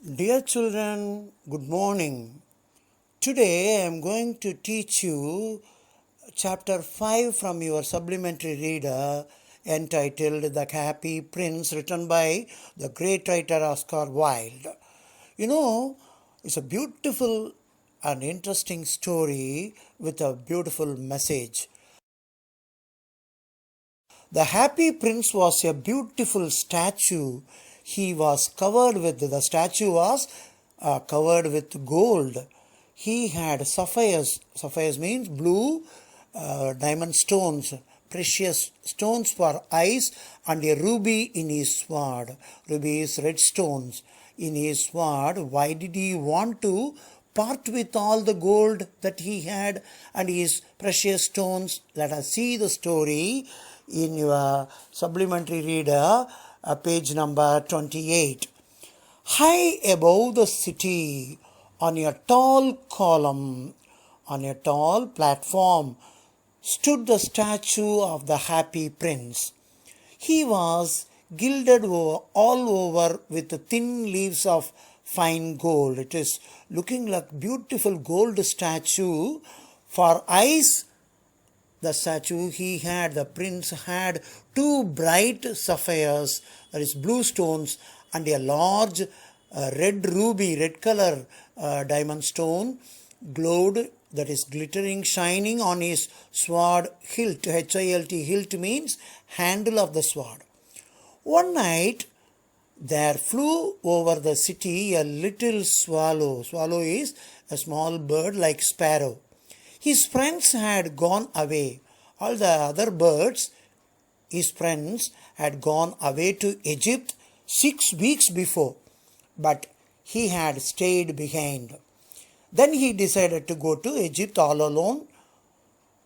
Dear children, good morning. Today I am going to teach you chapter 5 from your supplementary reader entitled The Happy Prince, written by the great writer Oscar Wilde. You know, it's a beautiful and interesting story with a beautiful message. The happy prince was a beautiful statue. The statue was covered with gold. He had sapphires. Sapphires means blue diamond stones, precious stones for eyes, and a ruby in his sword. Ruby is red stones in his sword. Why did he want to part with all the gold that he had and his precious stones? Let us see the story in your supplementary reader, page number 28. High above the city, on a tall column, on a tall platform, stood the statue of the happy prince. He was gilded all over with thin leaves of fine gold. It is looking like beautiful gold statue. For eyes, the prince had two bright sapphires, that is blue stones, and a large red color diamond stone glowed, that is glittering, shining on his sword hilt. H-I-L-T, hilt means handle of the sword. One night there flew over the city a little swallow. Swallow is a small bird like sparrow. His friends had gone away. All the other birds, his friends, had gone away to Egypt 6 weeks before, but he had stayed behind. Then he decided to go to Egypt all alone.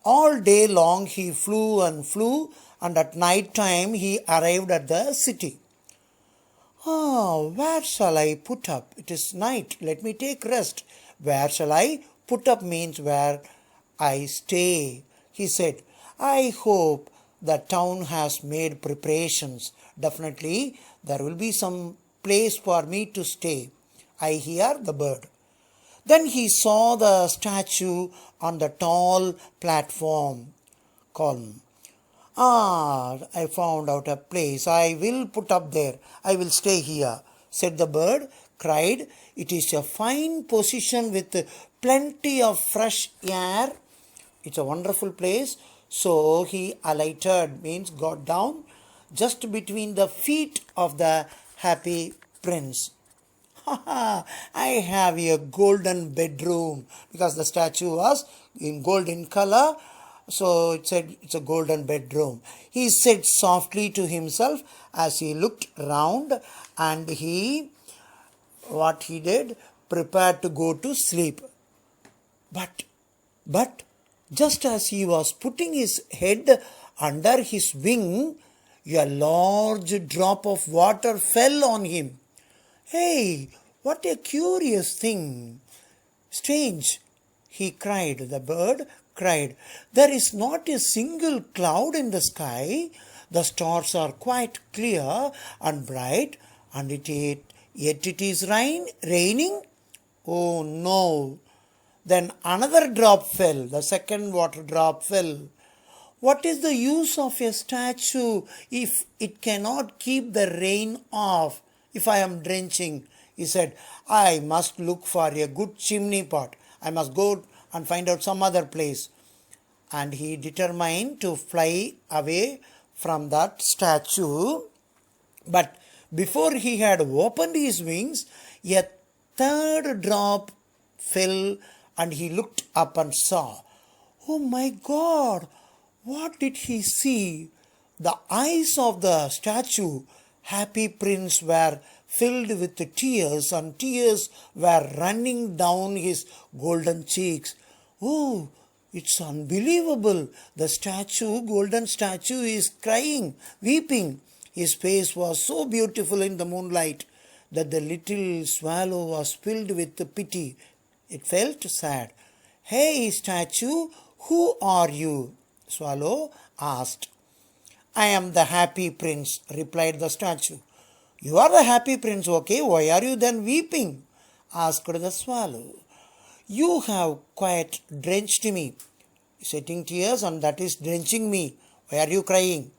All day long he flew, and at night time he arrived at the city. Where shall I put up? It is night. Let me take rest. Where shall I put up means where I stay, he said. I hope the town has made preparations. Definitely there will be some place for me to stay. I hear the bird. Then he saw the statue on the tall platform column. I found out a place. I will put up there. I will stay here, said the bird, cried. It is a fine position with plenty of fresh air. It's a wonderful place. So he alighted, means got down, just between the feet of the happy prince. I have a golden bedroom, because the statue was in golden color. So it said it's a golden bedroom. He said softly to himself as he looked round, and what he did, prepared to go to sleep. But just as he was putting his head under his wing, a large drop of water fell on him. Hey, what a curious thing! Strange, he cried. The bird cried. There is not a single cloud in the sky. The stars are quite clear and bright, and yet it is raining. Oh no! Then another drop fell. The second water drop fell. What is the use of a statue if it cannot keep the rain off? If I am drenching, he said, I must look for a good chimney pot. I must go and find out some other place. And he determined to fly away from that statue. But before he had opened his wings, a third drop fell, and he looked up and saw. Oh my God! What did he see? The eyes of the statue, happy prince, were filled with tears, and tears were running down his golden cheeks. Oh, it's unbelievable. The golden statue is crying, weeping. His face was so beautiful in the moonlight that the little swallow was filled with pity. It felt sad. Hey, statue, who are you? Swallow asked. I am the happy prince, replied the statue. You are the happy prince, okay? Why are you then weeping? Asked the swallow. You have quite drenched me, shedding tears, and that is drenching me. Why are you crying?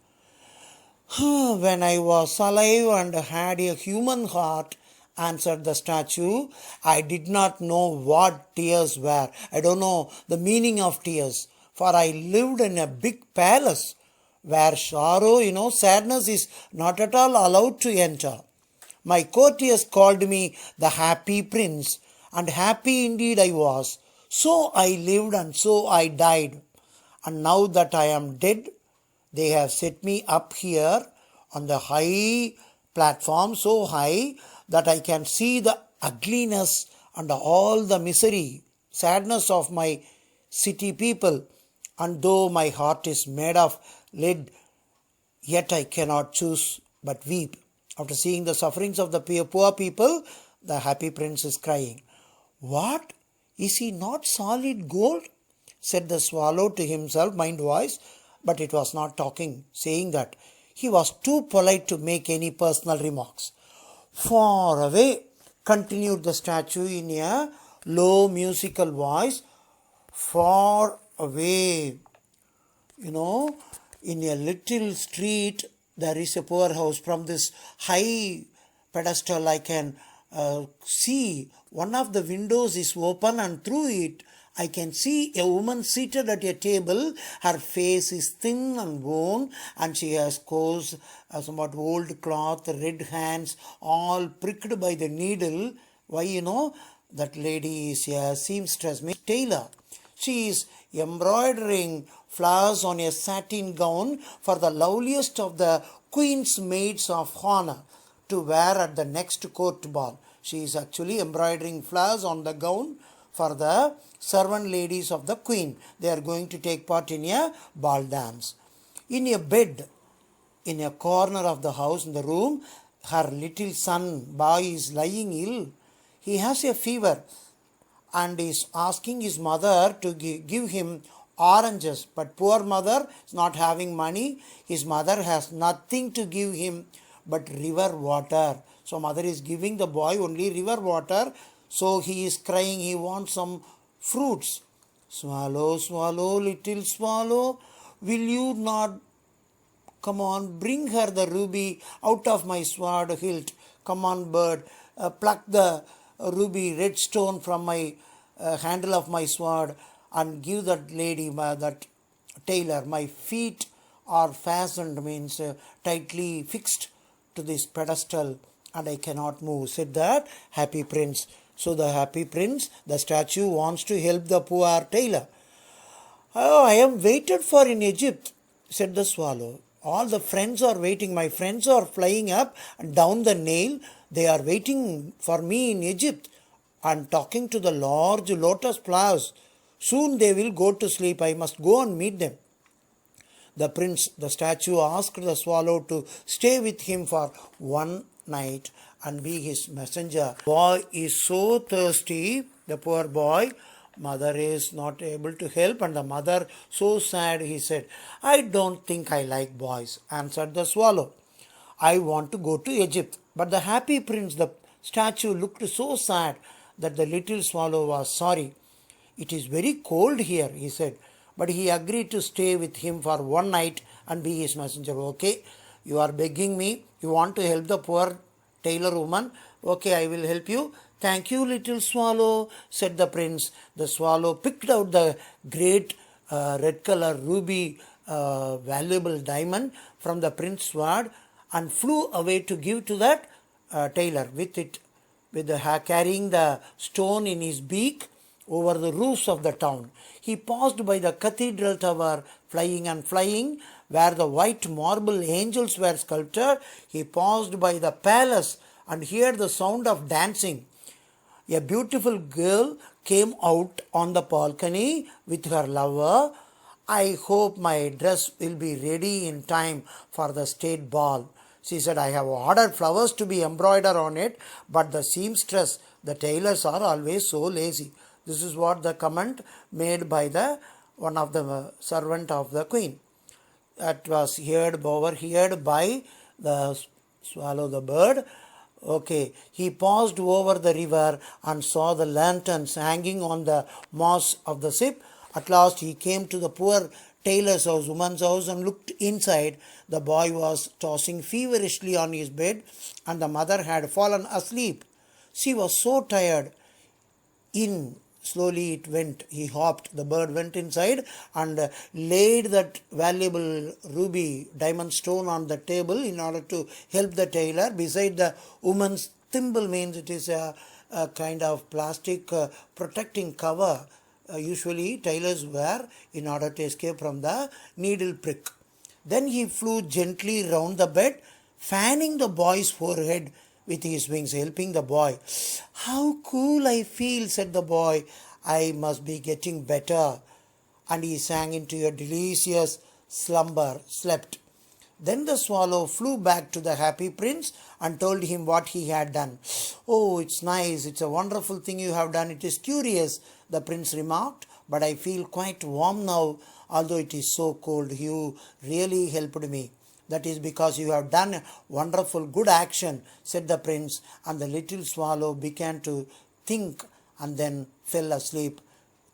When I was alive and had a human heart, answered the statue, I did not know what tears were. I don't know the meaning of tears, for I lived in a big palace where sorrow, sadness is not at all allowed to enter. My courtiers called me the happy prince, and happy indeed I was. So I lived and so I died. And now that I am dead, they have set me up here on the high platform, so high that I can see the ugliness and all the misery, sadness of my city people. And though my heart is made of lead, yet I cannot choose but weep. After seeing the sufferings of the poor people, the happy prince is crying. What? Is he not solid gold? Said the swallow to himself, mind voice, but it was not talking, saying that he was too polite to make any personal remarks. Far away, continued the statue in a low musical voice, far away, in a little street, there is a poor house. From this high pedestal, I can see one of the windows is open, and through it, I can see a woman seated at a table. Her face is thin and worn, and she has coarse, somewhat old cloth, red hands, all pricked by the needle. Why, that lady is a seamstress, tailor. She is embroidering flowers on a satin gown for the loveliest of the queen's maids of honor to wear at the next court ball. She is actually embroidering flowers on the gown for the servant ladies of the queen. They are going to take part in a ball dance. In a bed, in a corner of the house, in the room, her little son, boy, is lying ill. He has a fever and is asking his mother to give him oranges. But poor mother is not having money. His mother has nothing to give him but river water. So mother is giving the boy only river water. So he is crying, he wants some fruits. Swallow, swallow, little swallow, will you not come on, bring her the ruby out of my sword hilt. Come on, bird, pluck the ruby red stone from my handle of my sword and give that lady, that tailor. My feet are fastened, means tightly fixed to this pedestal, and I cannot move, said that happy prince. So the happy prince, the statue, wants to help the poor tailor. Oh, I am waited for in Egypt, said the swallow. All the friends are waiting. My friends are flying up and down the Nile. They are waiting for me in Egypt and talking to the large lotus flowers. Soon they will go to sleep. I must go and meet them. The prince, the statue, asked the swallow to stay with him for one night and be his messenger. Boy is so thirsty, the poor boy. Mother is not able to help, and the mother so sad, he said, I don't think I like boys, answered the swallow. I want to go to Egypt. But the happy prince, the statue, looked so sad that the little swallow was sorry. It is very cold here, he said, but he agreed to stay with him for one night and be his messenger. Okay, you are begging me, you want to help the poor tailor woman. Okay, I will help you. Thank you, little swallow, said the prince. The swallow picked out the great red color ruby valuable diamond from the prince's sword and flew away to give to that tailor with it, carrying the stone in his beak over the roofs of the town. He passed by the cathedral tower, flying and flying, where the white marble angels were sculpted. He passed by the palace and heard the sound of dancing. A beautiful girl came out on the balcony with her lover. I hope my dress will be ready in time for the state ball. She said, I have ordered flowers to be embroidered on it, but the seamstress, the tailors are always so lazy. This is what the comment made by one of the servant of the queen. That was overheard by the Swallow the bird. Okay, he paused over the river and saw the lanterns hanging on the moss of the ship. At last he came to the poor tailor's house, woman's house, and looked inside. The boy was tossing feverishly on his bed, and the mother had fallen asleep. She was so tired. In slowly it went, he hopped, the bird went inside and laid that valuable ruby diamond stone on the table in order to help the tailor. Beside the woman's thimble, means it is a kind of plastic protecting cover usually tailors wear in order to escape from the needle prick. Then he flew gently round the bed, fanning the boy's forehead with his wings, helping the boy. "How cool I feel," said the boy. "I must be getting better." And he sank into a delicious slumber, slept. Then the swallow flew back to the happy prince and told him what he had done. "Oh, it's nice, it's a wonderful thing you have done. It is curious," the prince remarked, "but I feel quite warm now, although it is so cold. You really helped me." "That is because you have done a wonderful good action," said the prince, and the little swallow began to think and then fell asleep.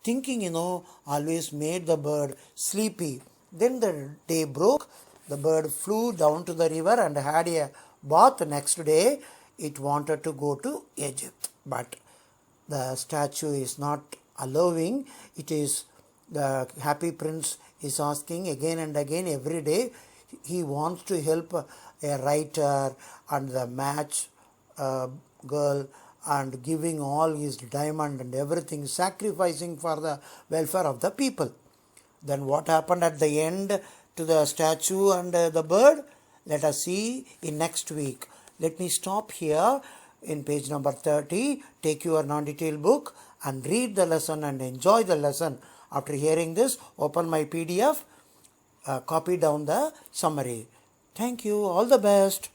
Thinking, always made the bird sleepy. Then the day broke. The bird flew down to the river and had a bath. The next day, it wanted to go to Egypt, but the statue is not allowing. It is the happy prince is asking again and again every day. He wants to help a writer and the match girl and giving all his diamond and everything, sacrificing for the welfare of the people. Then what happened at the end to the statue and the bird? Let us see in next week. Let me stop here in page number 30. Take your non-detailed book and read the lesson and enjoy the lesson. After hearing this, open my PDF, copy down the summary. Thank you. All the best.